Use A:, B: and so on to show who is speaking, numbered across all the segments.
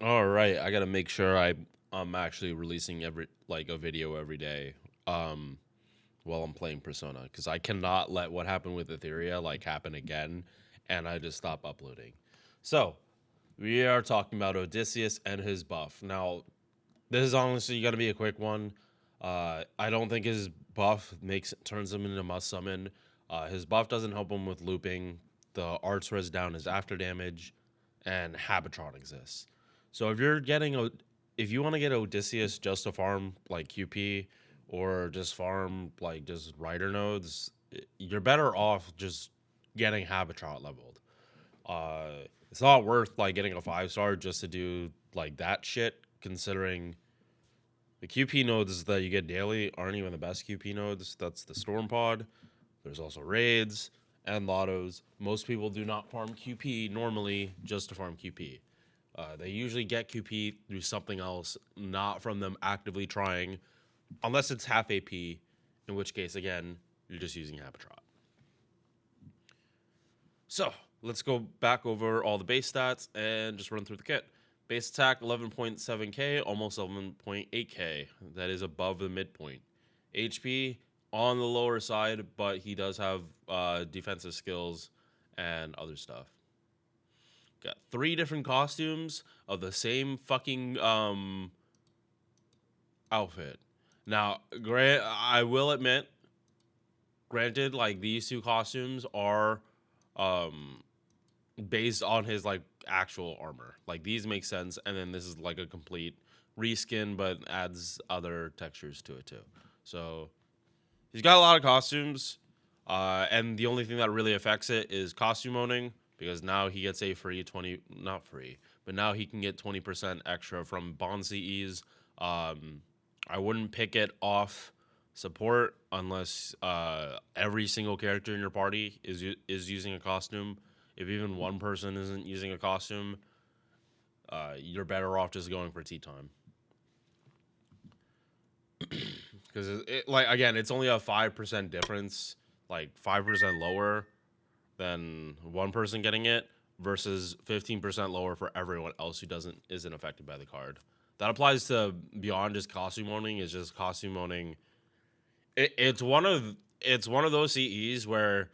A: All right, I gotta make sure I'm actually releasing a video every day, um, while I'm playing Persona, because I cannot let what happened with Etheria happen again, and I just stop uploading. So we are talking about Odysseus and his buff. Now, this is honestly gonna be a quick one. I don't think his buff makes turns him into must summon. His buff doesn't help him with looping. The arts res down is after damage, and Habitron exists. So if you want to get Odysseus just to farm like QP or just farm like just rider nodes, you're better off just getting Habitron leveled. It's not worth like getting a 5-star just to do like that shit, considering the QP nodes that you get daily aren't even the best QP nodes. That's the Storm Pod. There's also raids and lottos. Most people do not farm QP normally just to farm QP. They usually get QP through something else, not from them actively trying, unless it's half AP, in which case, again, you're just using Habitrot. So let's go back over all the base stats and just run through the kit. Base attack 11.7k, almost 11.8k. That is above the midpoint. HP on the lower side, but he does have defensive skills and other stuff. Got 3 different costumes of the same fucking outfit. Now, I will admit, granted, like these 2 costumes are um based on his like actual armor. Like these make sense, and then this is like a complete reskin, but adds other textures to it too. So he's got a lot of costumes, and the only thing that really affects it is costume owning, because now he gets a free 20, not free, but now he can get 20% extra from bond CEs. I wouldn't pick it off support unless every single character in your party is using a costume. If even one person isn't using a costume, you're better off just going for tea time. Because like again, it's only a 5% difference, like 5% lower than one person getting it versus 15% lower for everyone else who isn't affected by the card. That applies to beyond just costume owning. It's just costume owning. It's one of those CEs where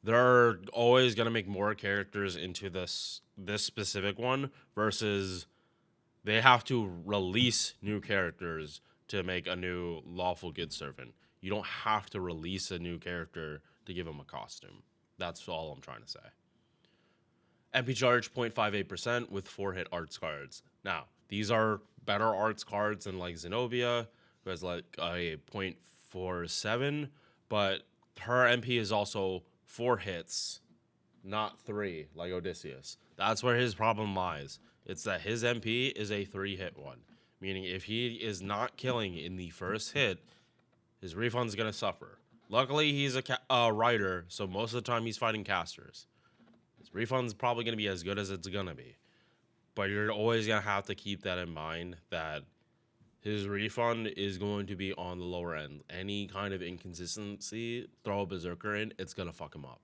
A: they're always gonna make more characters into this specific one versus they have to release new characters to make a new lawful good servant. You don't have to release a new character to give him a costume. That's all I'm trying to say. MP charge 0.58% with 4-hit arts cards. Now, these are better arts cards than like Zenobia, who has like a 0.47, but her MP is also 4 hits, not 3, like Odysseus. That's where his problem lies. It's that his MP is a 3-hit one, meaning if he is not killing in the first hit, his refund's gonna suffer. Luckily, he's a rider, so most of the time he's fighting casters. His refund's probably gonna be as good as it's gonna be, but you're always gonna have to keep that in mind that his refund is going to be on the lower end. Any kind of inconsistency, throw a berserker in, it's gonna fuck him up.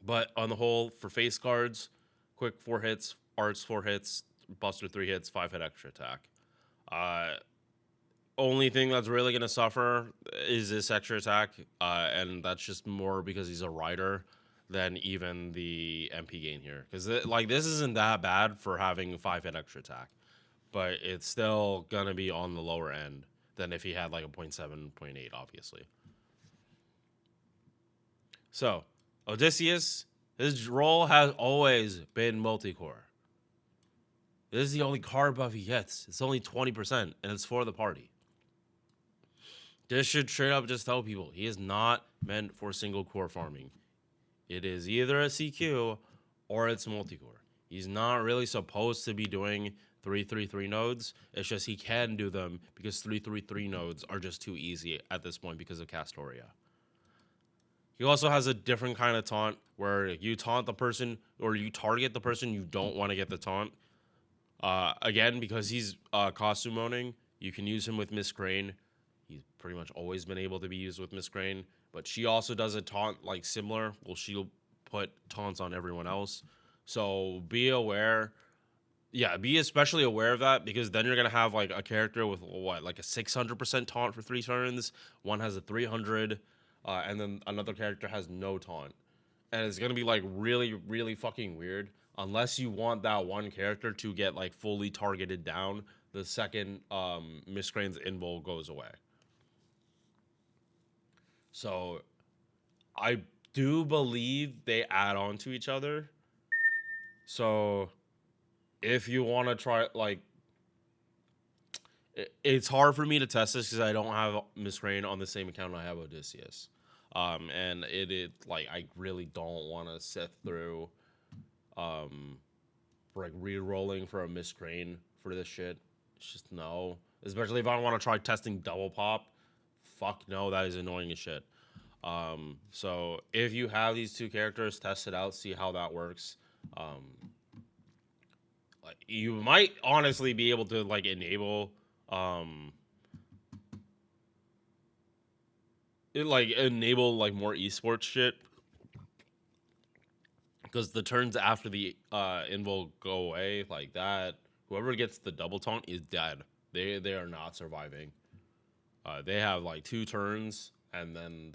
A: But on the whole, for face cards, quick 4 hits, arts 4 hits, buster 3 hits, 5-hit extra attack. Uh, Only thing that's really gonna suffer is this extra attack, and that's just more because he's a rider than even the MP gain here. Because like this isn't that bad for having 5-hit extra attack, but it's still gonna be on the lower end than if he had like a 0.7, 0.8, obviously. So, Odysseus, his role has always been multi-core. This is the only card buff he gets. It's only 20%, and it's for the party. This should straight up just tell people he is not meant for single core farming. It is either a CQ or it's multi-core. He's not really supposed to be doing 333 nodes. It's just he can do them because 333 nodes are just too easy at this point because of Castoria. He also has a different kind of taunt where you taunt the person or you target the person you don't want to get the taunt. Again, because he's costume owning, you can use him with Miss Crane. He's pretty much always been able to be used with Miss Crane, but she also does a taunt like similar. Well, she'll put taunts on everyone else. So be aware Yeah, be especially aware of that because then you're gonna have like a character with what, like a 600% taunt for 3 turns. One has a 300, and then another character has no taunt, and it's gonna be like really, really fucking weird. Unless you want that one character to get like fully targeted down, the second Miscrane's invul goes away. So I do believe they add on to each other. So if you want to try, like, it's hard for me to test this because I don't have Miss Crane on the same account I have Odysseus. And it like I really don't want to sift through, um, like re-rolling for a Miss Crane for this shit. It's just no. Especially if I want to try testing double pop. Fuck no, that is annoying as shit. So if you have these two characters, test it out, see how that works. Like you might honestly be able to like enable like more esports shit because the turns after the invul go away like that, whoever gets the double taunt is dead. They are not surviving. They have like 2 turns and then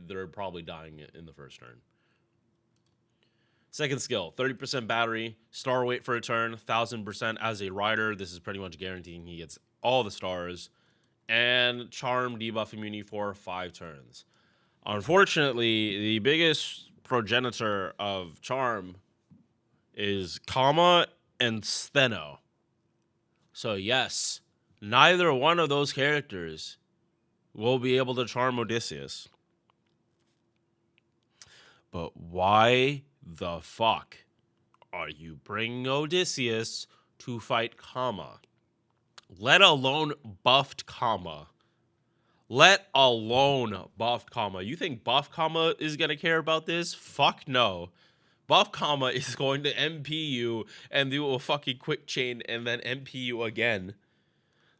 A: they're probably dying in the first turn. Second skill, 30% battery, star weight for a turn, 1000% as a rider. This is pretty much guaranteeing he gets all the stars. And charm debuff immunity for 5 turns. Unfortunately, the biggest progenitor of charm is Kama and Stheno. So yes, neither one of those characters will be able to charm Odysseus. But why the fuck are you bringing Odysseus to fight Kama? Let alone buffed Kama. Let alone buffed Kama. You think buff Kama is going to care about this? Fuck no. Buff Kama is going to MP you and do a fucking quick chain and then MP you again.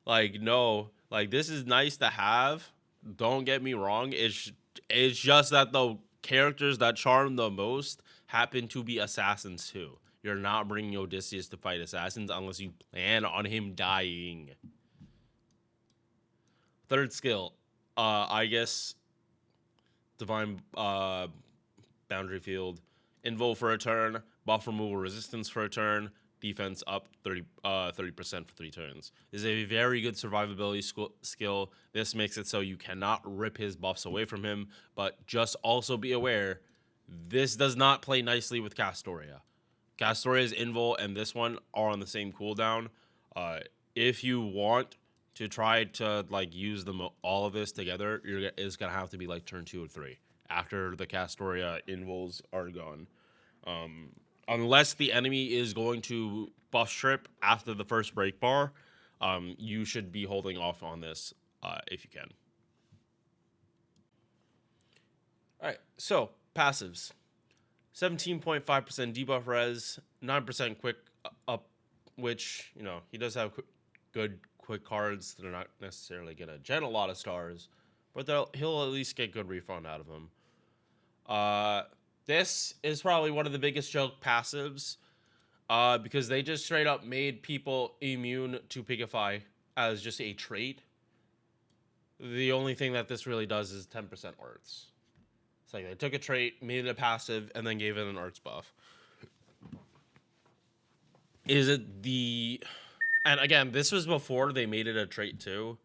A: Like, no. Like, this is nice to have. Don't get me wrong. It's just that the characters that charm the most happen to be assassins too. You're not bringing Odysseus to fight assassins unless you plan on him dying. Third skill, I guess Divine Boundary Field. Invul for a turn, buff removal resistance for a turn, defense up 30% for 3 turns. This is a very good survivability skill. This makes it so you cannot rip his buffs away from him, but just also be aware, this does not play nicely with Castoria. Castoria's invul and this one are on the same cooldown. If you want to try to like use them all of this together, it's gonna have to be like turn 2 or 3 after the Castoria invuls are gone. Unless the enemy is going to buff strip after the first break bar, you should be holding off on this if you can. All right, so passives. 17.5% debuff res, 9% quick up, which, you know, he does have good quick cards that are not necessarily going to gen a lot of stars, but he'll at least get good refund out of them. This is probably one of the biggest joke passives because they just straight up made people immune to Pigify as just a trait. The only thing that this really does is 10% arts. It's like they took a trait, made it a passive, and then gave it an arts buff. Is it the... And again, this was before they made it a trait too.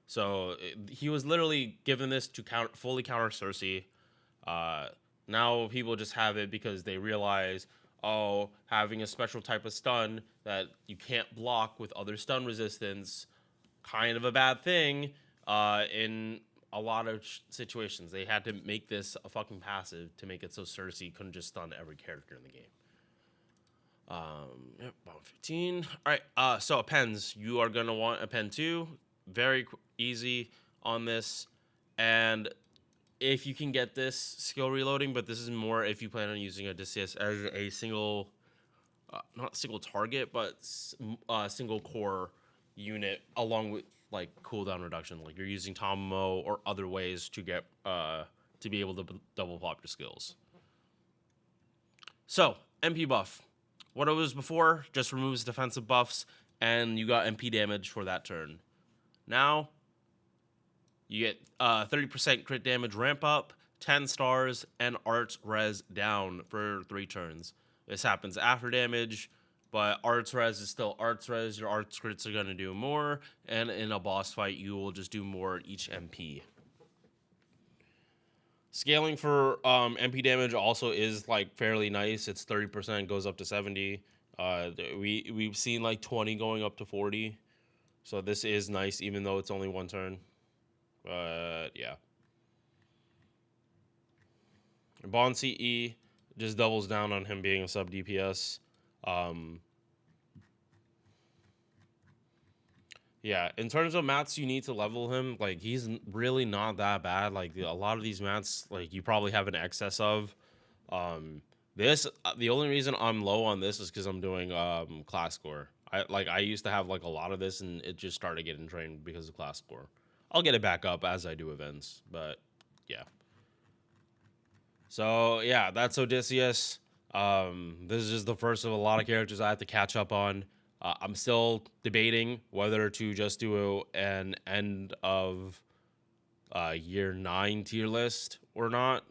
A: So he was literally given this to fully counter Cersei. Now people just have it because they realize, oh, having a special type of stun that you can't block with other stun resistance, kind of a bad thing in a lot of situations. They had to make this a fucking passive to make it so Cersei couldn't just stun every character in the game. Yep, about 15. All right, so appends. You are going to want append 2. Very easy on this. And if you can get this skill reloading, but this is more if you plan on using Odysseus as a single, not single target, but single core unit along with like cooldown reduction. Like you're using Tomomo or other ways to get to be able to double pop your skills. So MP buff. what it was before, just removes defensive buffs, and you got MP damage for that turn. Now, you get 30% crit damage ramp up, 10 stars, and arts res down for 3 turns. This happens after damage, but arts res is still arts res. Your arts crits are going to do more, and in a boss fight, you will just do more each MP. Scaling for MP damage also is like fairly nice. It's 30%, goes up to 70. We've seen like 20 going up to 40. So this is nice, even though it's only 1 turn. But yeah. Bond CE just doubles down on him being a sub DPS. Yeah, in terms of mats you need to level him, like he's really not that bad. Like a lot of these mats, like you probably have an excess of. This the only reason I'm low on this is because I'm doing class score. I used to have like a lot of this and it just started getting drained because of class score. I'll get it back up as I do events, but yeah. So yeah, that's Odysseus. This is just the first of a lot of characters I have to catch up on. I'm still debating whether to just do an end of year 9 tier list or not,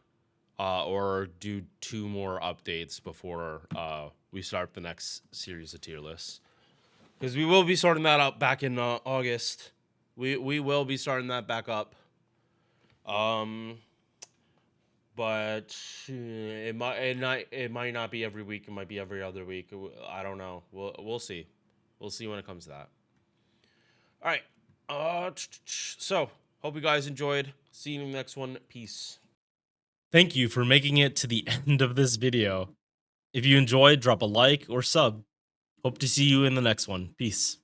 A: or do 2 more updates before we start the next series of tier lists. Because we will be starting that up back in August. We will be starting that back up. But it might not be every week. It might be every other week. I don't know. We'll see. We'll see when it comes to that. All right. So hope you guys enjoyed. See you in the next one. Peace. Thank you for making it to the end of this video. If you enjoyed, drop a like or sub. Hope to see you in the next one. Peace.